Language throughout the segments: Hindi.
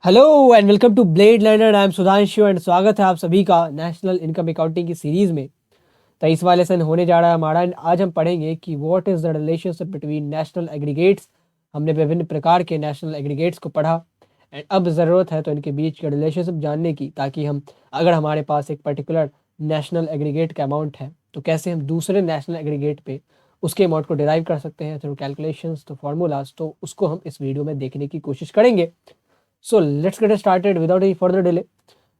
Hello and welcome to blade learner. I am Sudhanshu and स्वागत है आप सभी का नेशनल इनकम अकाउंटिंग की सीरीज में। 23वां लेसन होने जा रहा है हमारा एंड आज हम पढ़ेंगे कि what is the relationship between national aggregates. हमने विभिन्न प्रकार के नेशनल एग्रीगेट्स को पढ़ा एंड अब ज़रूरत है तो इनके बीच के रिलेशनशिप जानने की, ताकि हम अगर हमारे पास एक पर्टिकुलर नेशनल एग्रीगेट का अमाउंट है तो कैसे हम दूसरे नेशनल एग्रीगेट पे उसके अमाउंट को डिराइव कर सकते हैं थ्रू कैलकुलेशंस, तो फार्मूलाज। तो उसको हम इस वीडियो में देखने की कोशिश करेंगे। So let's get started without any further delay.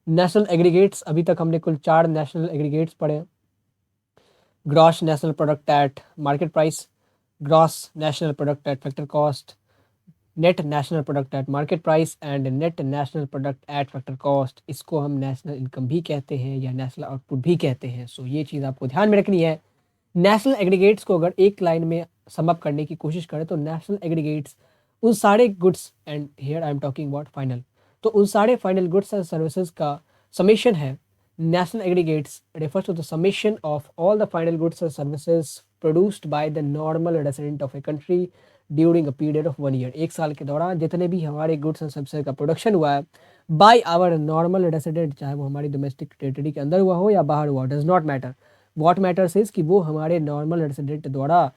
National aggregates, अभी तक हमने कुल 4 नेशनल एग्रीगेट्स पढ़े हैं। Gross national product at market price, gross national product eight factor cost, net national product at market price and net national product eight factor cost. इसको हम नेशनल इनकम भी कहते हैं या नेशनल आउटपुट भी कहते हैं। सो ये चीज़ आपको ध्यान में रखनी है। नेशनल एग्रीगेट्स को अगर एक लाइन में समअप करने की कोशिश करें तो नेशनल एग्रीगेट्स उन सारे goods, and here I am talking about final, तो उन सारे फाइनल गुड्स एंड सर्विसेज का समेशन है। National aggregates refers to the summation of all the final goods and services produced by the normal resident of a country during a period of 1 year। एक साल के दौरान जितने भी हमारे गुड्स एंड सर्विसेज का प्रोडक्शन हुआ है बाय आवर नॉर्मल रेसिडेंट, चाहे वो हमारी डोमेस्टिक टेरिटरी के अंदर हुआ हो या बाहर हुआ, does not matter. What matters is कि वो हमारे नॉर्मल रेसिडेंट द्वारा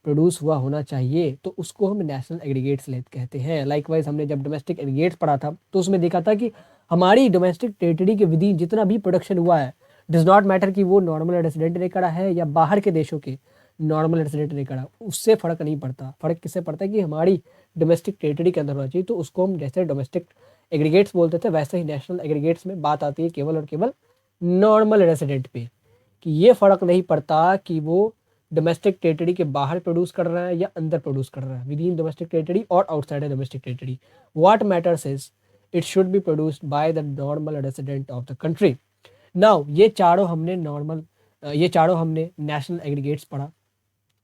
प्रोड्यूस हुआ होना चाहिए, तो उसको हम नेशनल एग्रीगेट्स ले कहते हैं। लाइकवाइज हमने जब डोमेस्टिक एग्रीगेट्स पढ़ा था तो उसमें देखा था कि हमारी डोमेस्टिक टेरिटरी के विदिन जितना भी प्रोडक्शन हुआ है, डज नॉट मैटर कि वो नॉर्मल रेसिडेंट ने करा है या बाहर के देशों के नॉर्मल रेसिडेंट ने करा, उससे फ़र्क नहीं पड़ता। फ़र्क किससे पड़ता है कि हमारी डोमेस्टिक टेरिटरी के अंदर होना चाहिए। तो उसको हम जैसे डोमेस्टिक एग्रीगेट्स बोलते थे, वैसे ही नेशनल एग्रीगेट्स में बात आती है केवल और केवल नॉर्मल रेसिडेंट पे, कि ये फ़र्क नहीं पड़ता कि वो डोमेस्टिक टेरिटरी के बाहर प्रोड्यूस कर रहा है या अंदर प्रोड्यूस कर रहा है, विद इन डोमेस्टिक टेरिटरी और outside domestic territory. What matters is it should be produced by the normal resident of the country. Now ये चारों हमने नेशनल एग्रीगेट्स पढ़ा।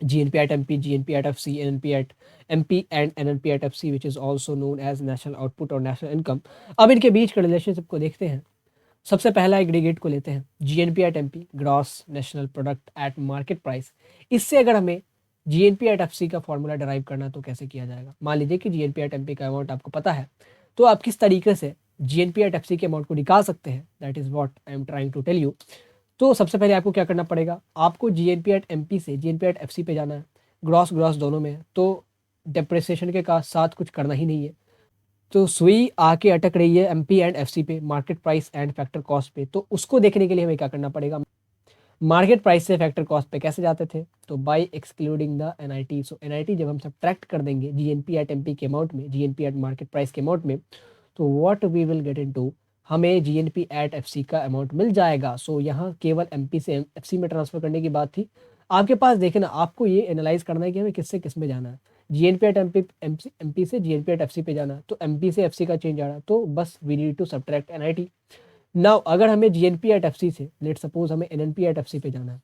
GNP at MP, GNP at FC, NNP at MP and NNP at FC, which is also known as national output और national income। अब इनके बीच के रिलेशनशिप को देखते हैं। सबसे पहला एग्रीगेट को लेते हैं, GNP at MP, gross national product at market price. इससे अगर हमें GNP at FC का फॉर्मूला डराइव करना तो कैसे किया जाएगा। मान लीजिए कि GNP at MP का अमाउंट आपको पता है, तो आप किस तरीके से GNP at FC के अमाउंट को निकाल सकते हैं, that is what I am trying to tell you. तो सबसे पहले आपको क्या करना पड़ेगा, आपको GNP at MP से GNP at FC पे जाना है। ग्रॉस ग्रॉस दोनों में है, तो डेप्रिसिएशन के साथ कुछ करना ही नहीं है। तो सुई आके अटक रही है MP एंड FC पे, market price and factor cost पे। तो उसको देखने के लिए हमें क्या करना पड़ेगा, मार्केट प्राइस से फैक्टर कॉस्ट पे कैसे जाते थे, तो by excluding the NIT। So NIT जब हम सब्ट्रैक्ट कर देंगे GNP at MP के अमाउंट में, GNP at मार्केट प्राइस के अमाउंट में, तो what we will get into, हमें GNP at FC का अमाउंट मिल जाएगा। सो यहाँ केवल MP से FC में ट्रांसफर करने की बात थी। आपके पास देखे ना, आपको ये एनालाइज करना है कि हमें किससे किस में जाना है। GNP at MP से GNP at FC पे जाना है, तो MP से FC का चेंज आ रहा है, तो बस we need to subtract NIT। Now अगर हमें GNP at FC से लेट सपोज हमें NNP at FC पे जाना है,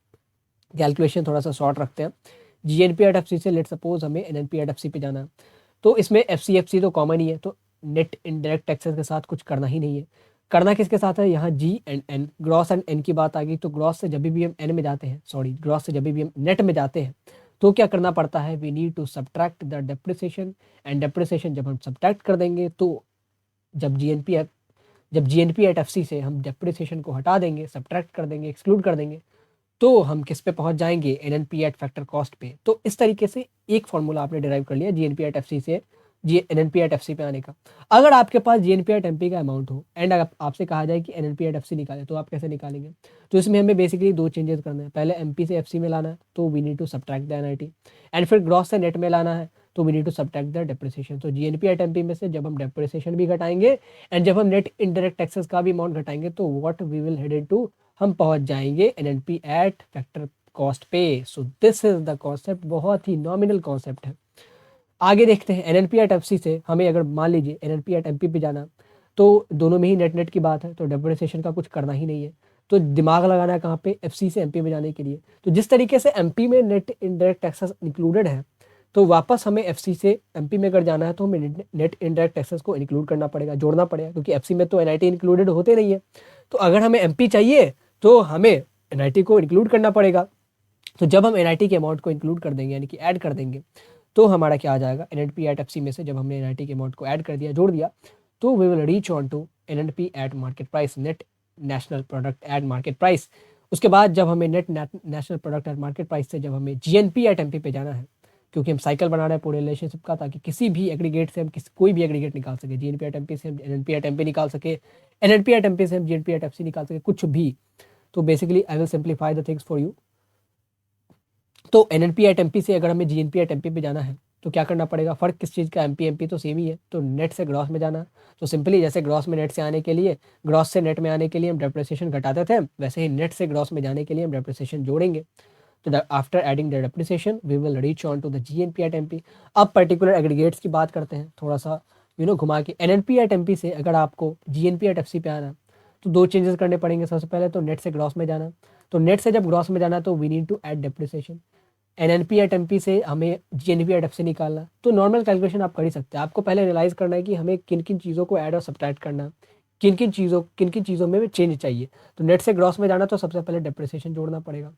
कैलकुलेशन थोड़ा सा शॉर्ट रखते हैं। GNP at FC से लेट सपोज हमें NNP at FC पे जाना है, तो इसमें FC तो कॉमन ही है, तो नेट इनडायरेक्ट टैक्सेस के साथ कुछ करना ही नहीं है। करना किसके साथ है, यहाँ G and N, gross and N की बात आ गई। तो ग्रॉस से जब भी हम N में जाते हैं, सॉरी ग्रॉस से जब भी हम नेट में जाते हैं, तो क्या करना पड़ता है, we need to subtract the depreciation. And depreciation जब हम सब्ट्रैक्ट कर देंगे, तो जब GNP at FC से हम डेप्रिसिएशन को हटा देंगे, सब्ट्रैक्ट कर देंगे, एक्सक्लूड कर देंगे, तो हम किस पे पहुंच जाएंगे, NNP at फैक्टर कॉस्ट पे। तो इस तरीके से एक फॉर्मूला आपने डिराइव कर लिया GNP at FC से NNP at FC पे आने का। अगर आपके पास GNP at MP का अमाउंट हो एंड आपसे कहा जाए कि NNP at FC निकाले, तो आप कैसे निकालेंगे। तो इसमें हमें बेसिकली 2 चेंजेस करने हैं। पहले MP से FC में लाना है, तो we need to subtract the NIT, and फिर ग्रॉस से नेट में लाना है, तो we need to subtract the depreciation. तो GNP at MP में से जब हम डेप्रिसिएशन भी घटाएंगे एंड जब हम नेट इनडायरेक्ट टैक्सेस का भी अमाउंट घटाएंगे, तो what we will head into, हम पहुंच जाएंगे NNP at फैक्टर कॉस्ट पे। So this is the concept, बहुत ही नॉमिनल कॉन्सेप्ट है। आगे देखते हैं, NNP at FC से हमें अगर मान लीजिए NNP at MP पे जाना, तो दोनों में ही नेट नेट की बात है, तो डेप्रिसिएशन का कुछ करना ही नहीं है। तो दिमाग लगाना है कहाँ पे, FC से MP में जाने के लिए। तो जिस तरीके से MP में नेट इनडायरेक्ट टैक्सेस इंक्लूडेड है, तो वापस हमें FC से MP में अगर जाना है, तो हमें नेट इनडायरेक्ट टैक्सेस को इंक्लूड करना पड़ेगा, जोड़ना पड़ेगा, क्योंकि FC में तो NIT इंक्लूडेड होते नहीं है। तो अगर हमें MP चाहिए तो हमें NIT को इंक्लूड करना पड़ेगा। तो जब हम NIT के अमाउंट को इंक्लूड कर देंगे, यानी कि ऐड कर देंगे, तो हमारा क्या आ जाएगा, NNP at FC में से जब हमने NIT के अमाउंट को ऐड कर दिया, जोड़ दिया, तो we will reach on to NNP at market price, net national product at market price. उसके बाद जब हमें net national product at market price से जब हमें GNP एट MP पे जाना है, क्योंकि हम साइकिल बना रहे हैं पूरे रिलेशनशिप का, ताकि किसी भी एग्रीगेट से हम कोई भी एग्रीगेट निकाल सके। GNP एट MP से हम NNP एट MP निकाल सके, NNP एट MP से हम GNP एट FC निकाल सके, कुछ भी। तो basically I will simplify the things for you. तो NNP एट MP से अगर हमें GNP एट MP पे जाना है तो क्या करना पड़ेगा? फ़र्क किस चीज़ का? MP MP तो सेम ही है, तो नेट से ग्रॉस में जाना। तो सिंपली जैसे ग्रॉस में नेट से आने के लिए, ग्रॉस से नेट में आने के लिए हम डेप्रिसिएशन घटाते थे, वैसे ही नेट से ग्रॉस में जाने के लिए हम डेप्रिसिएशन जोड़ेंगे। तो after adding the depreciation we will reach on to the GNP at MP। अब पर्टिकुलर एग्रीगेट्स की बात करते हैं थोड़ा सा घुमा के। NNP एट MP से अगर आपको GNP एट FC पे आना, तो दो चेंजेस करने पड़ेंगे। सबसे पहले तो नेट से ग्रॉस में जाना। तो नेट से जब ग्रॉस में जाना तो we need to add depreciation. NNP at MP से हमें GNP एट FC निकालना। तो नॉर्मल कैलकुलेशन आप कर ही सकते हैं। आपको पहले एनालाइज करना है कि हमें किन किन चीज़ों को ऐड और सब्ट्रैक्ट करना है, किन किन चीज़ों में चेंज चाहिए। तो नेट से ग्रॉस में जाना तो सबसे पहले डेप्रिसिएशन जोड़ना पड़ेगा।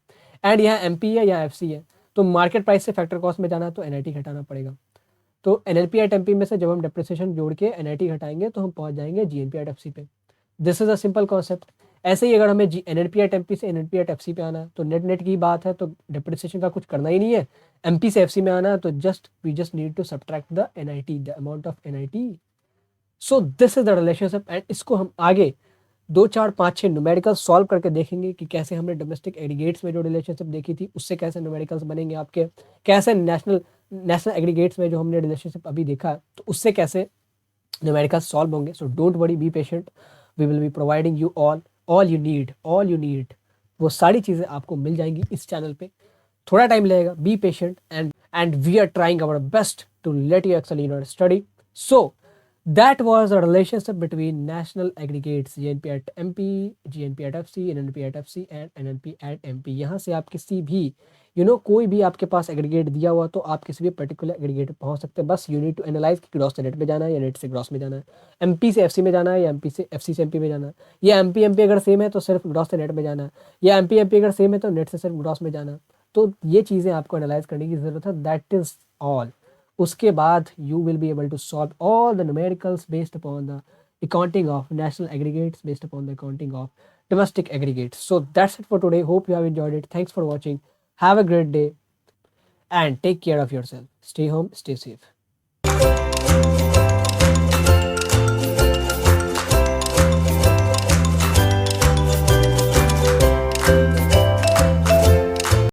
एंड यहाँ MP है, यहाँ FC है। तो मार्केट प्राइस से फैक्टर कॉस्ट में जाना तो NIT घटाना पड़ेगा। तो NNP एट MP में से जब हम डेप्रिसिएशन जोड़ के NIT घटाएंगे तो हम पहुँच जाएंगे GNP एट FC पे। This is a simple concept. ऐसे ही अगर हमें NNP एट MP से NNP एट FC पे आना है, तो नेट नेट की बात है, तो डेप्रिसिएशन का कुछ करना ही नहीं है। MP से FC में आना है तो we just need to subtract the NIT, the amount of NIT। So this is the relationship. And इसको हम आगे 2 4 5 6 न्यूमेरिकल सॉल्व करके देखेंगे कि कैसे हमने डोमेस्टिक एग्रीगेट्स में जो रिलेशनशिप देखी थी उससे कैसे न्यूमेरिकल्स बनेंगे आपके, कैसे नेशनल नेशनल एग्रीगेट्स में जो हमने रिलेशनशिप अभी देखा तो उससे कैसे न्यूमेरिकल्स सॉल्व होंगे। So don't worry, be patient, we will be providing you all you need. वो सारी चीज़ें आपको मिल जाएंगी इस चैनल पे। थोड़ा टाइम लगेगा, be patient, and we are trying our best to let you excel in your study. So that was a relationship between national aggregates GNP at MP, GNP at FC, NNP at FC and NNP at MP। यहाँ से आप किसी भी कोई भी आपके पास एग्रीगेट दिया हुआ तो आप किसी भी पर्टिकुलर एग्रीगेट पे पहुँच सकते हैं। बस यू नीड टू एनालाइज कि ग्रॉस से नेट में जाना है या नेट से ग्रॉस में जाना है, MP से FC में जाना है या MP से FC से MP में जाना है, या MP MP अगर सेम है तो सिर्फ ग्रॉस से नेट में जाना है, या MP MP अगर सेम है तो नेट से सिर्फ ग्रॉस में जाना है। तो ये चीज़ें आपको एनालाइज करने की ज़रूरत है। That is all. उसके बाद you will be able to solve all the numericals based upon the accounting of national aggregates, based upon the accounting of domestic aggregates. So that's it for today. Hope you have enjoyed it. Thanks for watching. Have a great day and take care of yourself. Stay home, stay safe.